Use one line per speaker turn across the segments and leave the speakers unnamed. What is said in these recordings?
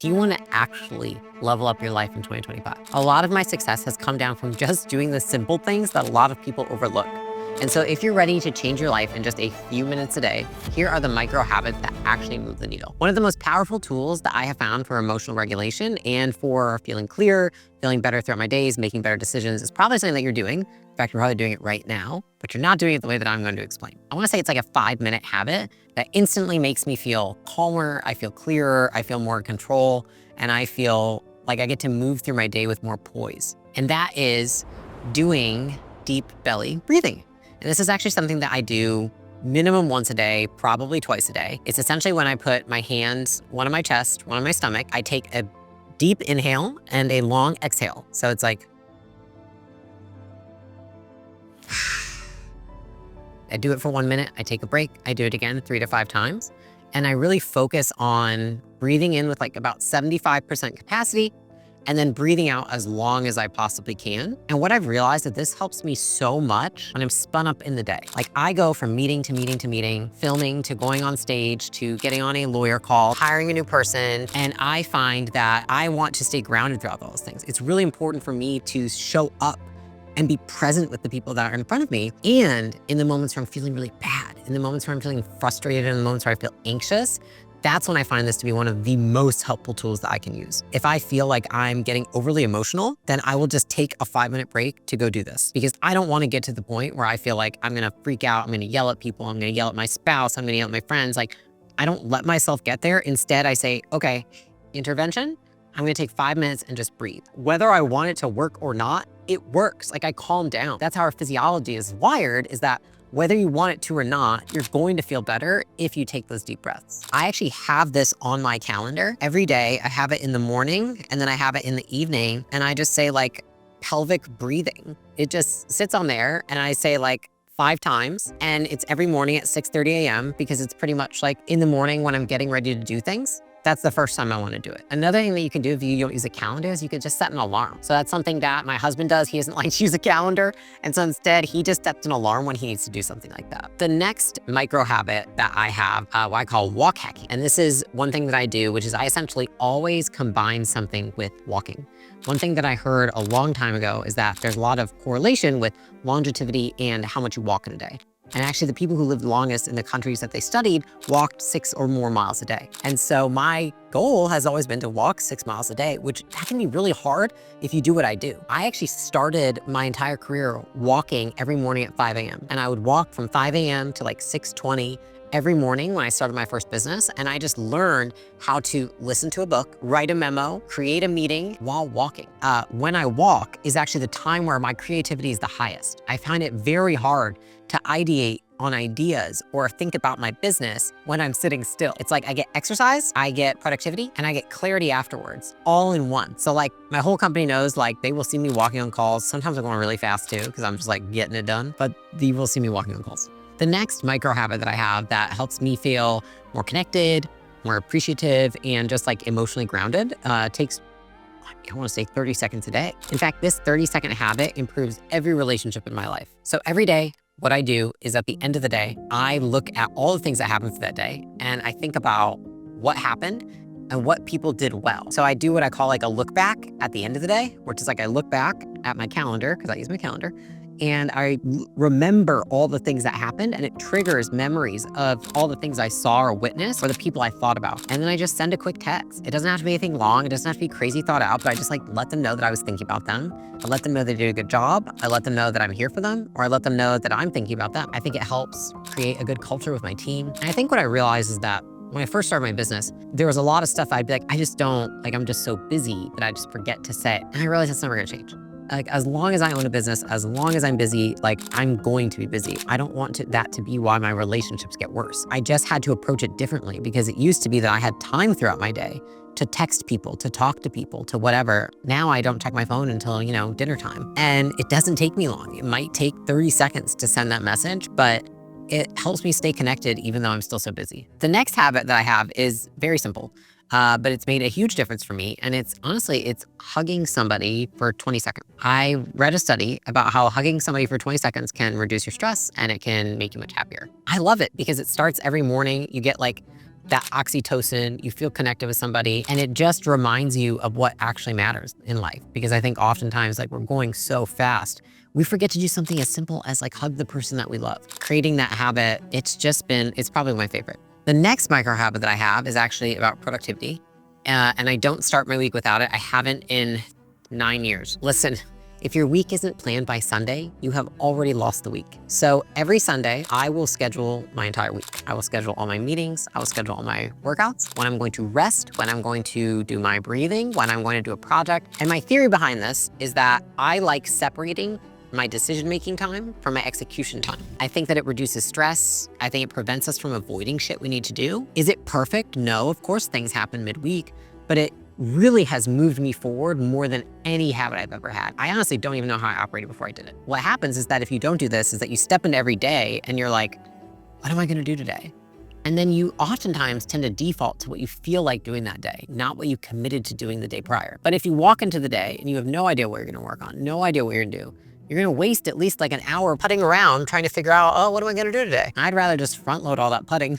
Do you want to actually level up your life in 2025? A lot of my success has come down from just doing the simple things that a lot of people overlook. And so if you're ready to change your life in just a few minutes a day, here are the micro habits that actually move the needle. One of the most powerful tools that I have found for emotional regulation and for feeling clear, feeling better throughout my days, making better decisions is probably something that you're doing. In fact, you're probably doing it right now, but you're not doing it the way that I'm going to explain. I want to say it's like a 5-minute habit that instantly makes me feel calmer, I feel clearer, I feel more in control, and I feel like I get to move through my day with more poise. And that is doing deep belly breathing. And this is actually something that I do minimum once a day, probably twice a day. It's essentially when I put my hands, one on my chest, one on my stomach, I take a deep inhale and a long exhale. So it's like, I do it for 1 minute, I take a break, I do it again 3 to 5 times. And I really focus on breathing in with like about 75% capacity and then breathing out as long as I possibly can. And what I've realized that this helps me so much when I'm spun up in the day. Like I go from meeting to meeting to meeting, filming to going on stage to getting on a lawyer call, hiring a new person. And I find that I want to stay grounded throughout all those things. It's really important for me to show up and be present with the people that are in front of me. And in the moments where I'm feeling really bad, in the moments where I'm feeling frustrated, in the moments where I feel anxious, that's when I find this to be one of the most helpful tools that I can use. If I feel like I'm getting overly emotional, then I will just take a 5-minute break to go do this because I don't want to get to the point where I feel like I'm going to freak out. I'm going to yell at people. I'm going to yell at my spouse. I'm going to yell at my friends. Like I don't let myself get there. Instead, I say, okay, intervention. I'm going to take 5 minutes and just breathe. Whether I want it to work or not, it works. Like I calm down. That's how our physiology is wired, is that whether you want it to or not, you're going to feel better if you take those deep breaths. I actually have this on my calendar every day. I have it in the morning and then I have it in the evening. And I just say like pelvic breathing. It just sits on there and I say like 5 times and it's every morning at 6:30 a.m. because it's pretty much like in the morning when I'm getting ready to do things. That's the first time I want to do it. Another thing that you can do if you don't use a calendar is you can just set an alarm. So that's something that my husband does. He doesn't like to use a calendar. And so instead he just sets an alarm when he needs to do something like that. The next micro habit that I have, what I call walk hacking. And this is one thing that I do, which is I essentially always combine something with walking. One thing that I heard a long time ago is that there's a lot of correlation with longevity and how much you walk in a day. And actually the people who lived longest in the countries that they studied walked 6 or more miles a day. And so my goal has always been to walk 6 miles a day, which that can be really hard if you do what I do. I actually started my entire career walking every morning at 5 a.m. And I would walk from 5 a.m. to like 6:20 every morning when I started my first business. And I just learned how to listen to a book, write a memo, create a meeting while walking. When I walk is actually the time where my creativity is the highest. I find it very hard to ideate on ideas or think about my business when I'm sitting still. It's like I get exercise, I get productivity, and I get clarity afterwards, all in one. So like my whole company knows like they will see me walking on calls. Sometimes I'm going really fast too because I'm just like getting it done, but you will see me walking on calls. The next micro habit that I have that helps me feel more connected, more appreciative, and just like emotionally grounded takes, I want to say 30 seconds a day. In fact, this 30-second habit improves every relationship in my life. So every day, what I do is at the end of the day, I look at all the things that happened for that day and I think about what happened and what people did well. So I do what I call like a look back at the end of the day, which is like I look back at my calendar because I use my calendar and I remember all the things that happened and it triggers memories of all the things I saw or witnessed or the people I thought about. And then I just send a quick text. It doesn't have to be anything long. It doesn't have to be crazy thought out, but I just like let them know that I was thinking about them. I let them know they did a good job. I let them know that I'm here for them, or I let them know that I'm thinking about them. I think it helps create a good culture with my team. And I think what I realized is that when I first started my business, there was a lot of stuff I'd be like, I just don't, like I'm just so busy that I just forget to say it. And I realized that's never gonna change. Like as long as I own a business, as long as I'm busy, like I'm going to be busy. I don't want that to be why my relationships get worse. I just had to approach it differently because it used to be that I had time throughout my day to text people, to talk to people, to whatever. Now I don't check my phone until, dinner time. And it doesn't take me long. It might take 30 seconds to send that message, but it helps me stay connected even though I'm still so busy. The next habit that I have is very simple. But it's made a huge difference for me. And it's hugging somebody for 20 seconds. I read a study about how hugging somebody for 20 seconds can reduce your stress and it can make you much happier. I love it because it starts every morning. You get like that oxytocin, you feel connected with somebody, and it just reminds you of what actually matters in life. Because I think oftentimes, like, we're going so fast, we forget to do something as simple as like hug the person that we love. Creating that habit, it's probably my favorite. The next micro habit that I have is actually about productivity. And I don't start my week without it. I haven't in 9 years. Listen, if your week isn't planned by Sunday, you have already lost the week. So every Sunday, I will schedule my entire week. I will schedule all my meetings. I will schedule all my workouts, when I'm going to rest, when I'm going to do my breathing, when I'm going to do a project. And my theory behind this is that I like separating my decision-making time from my execution time. I think that it reduces stress. I think it prevents us from avoiding shit we need to do. Is it perfect? No, of course things happen midweek, but it really has moved me forward more than any habit I've ever had. I honestly don't even know how I operated before I did it. What happens is that if you don't do this, is that you step into every day and you're like, what am I gonna do today? And then you oftentimes tend to default to what you feel like doing that day, not what you committed to doing the day prior. But if you walk into the day and you have no idea what you're gonna work on, no idea what you're gonna do, you're gonna waste at least like an hour putting around trying to figure out, oh, what am I gonna do today? I'd rather just front load all that putting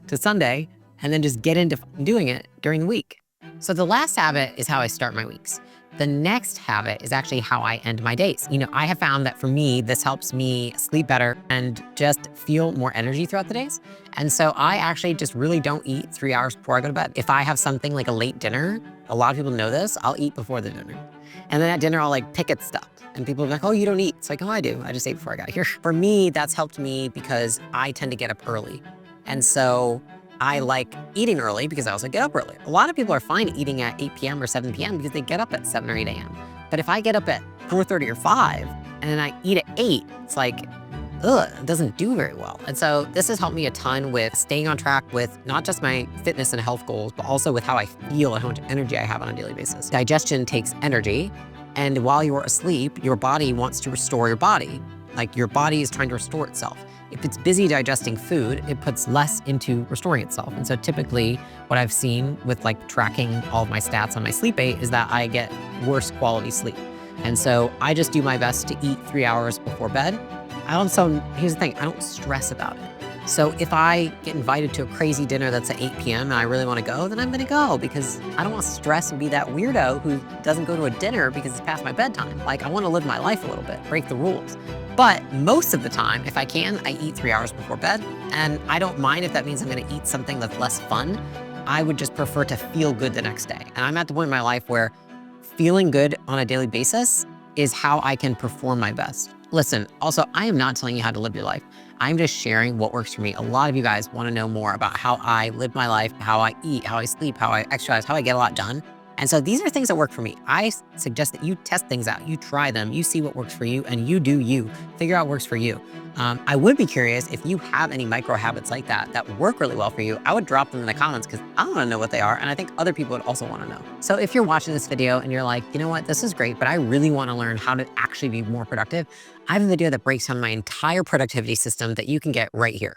to Sunday and then just get into doing it during the week. So the last habit is how I start my weeks. The next habit is actually how I end my days. You know, I have found that for me, this helps me sleep better and just feel more energy throughout the days. And so I actually just really don't eat 3 hours before I go to bed. If I have something like a late dinner, a lot of people know this, I'll eat before the dinner. And then at dinner, I'll like pick at stuff. And people are like, oh, you don't eat. It's like, oh, I do. I just ate before I got here. For me, that's helped me because I tend to get up early. And so I like eating early because I also get up early. A lot of people are fine eating at 8 p.m. or 7 p.m. because they get up at 7 or 8 a.m. But if I get up at 4:30 or 5 and then I eat at 8, it's like, ugh, it doesn't do very well. And so this has helped me a ton with staying on track with not just my fitness and health goals, but also with how I feel and how much energy I have on a daily basis. Digestion takes energy. And while you're asleep, your body wants to restore your body. Like your body is trying to restore itself. If it's busy digesting food, it puts less into restoring itself. And so typically what I've seen with like tracking all of my stats on my sleep aid is that I get worse quality sleep. And so I just do my best to eat 3 hours before bed. Here's the thing, I don't stress about it. So if I get invited to a crazy dinner that's at 8 p.m. and I really want to go, then I'm going to go because I don't want to stress and be that weirdo who doesn't go to a dinner because it's past my bedtime. Like I want to live my life a little bit, break the rules. But most of the time, if I can, I eat 3 hours before bed. And I don't mind if that means I'm going to eat something that's less fun. I would just prefer to feel good the next day. And I'm at the point in my life where feeling good on a daily basis is how I can perform my best. Listen, also, I am not telling you how to live your life. I'm just sharing what works for me. A lot of you guys want to know more about how I live my life, how I eat, how I sleep, how I exercise, how I get a lot done. And so these are things that work for me. I suggest that you test things out, you try them, you see what works for you, and you do you. Figure out what works for you. I would be curious if you have any micro habits like that work really well for you. I would drop them in the comments because I want to know what they are, and I think other people would also want to know. So if you're watching this video and you're like, you know what, this is great, but I really want to learn how to actually be more productive, I have a video that breaks down my entire productivity system that you can get right here.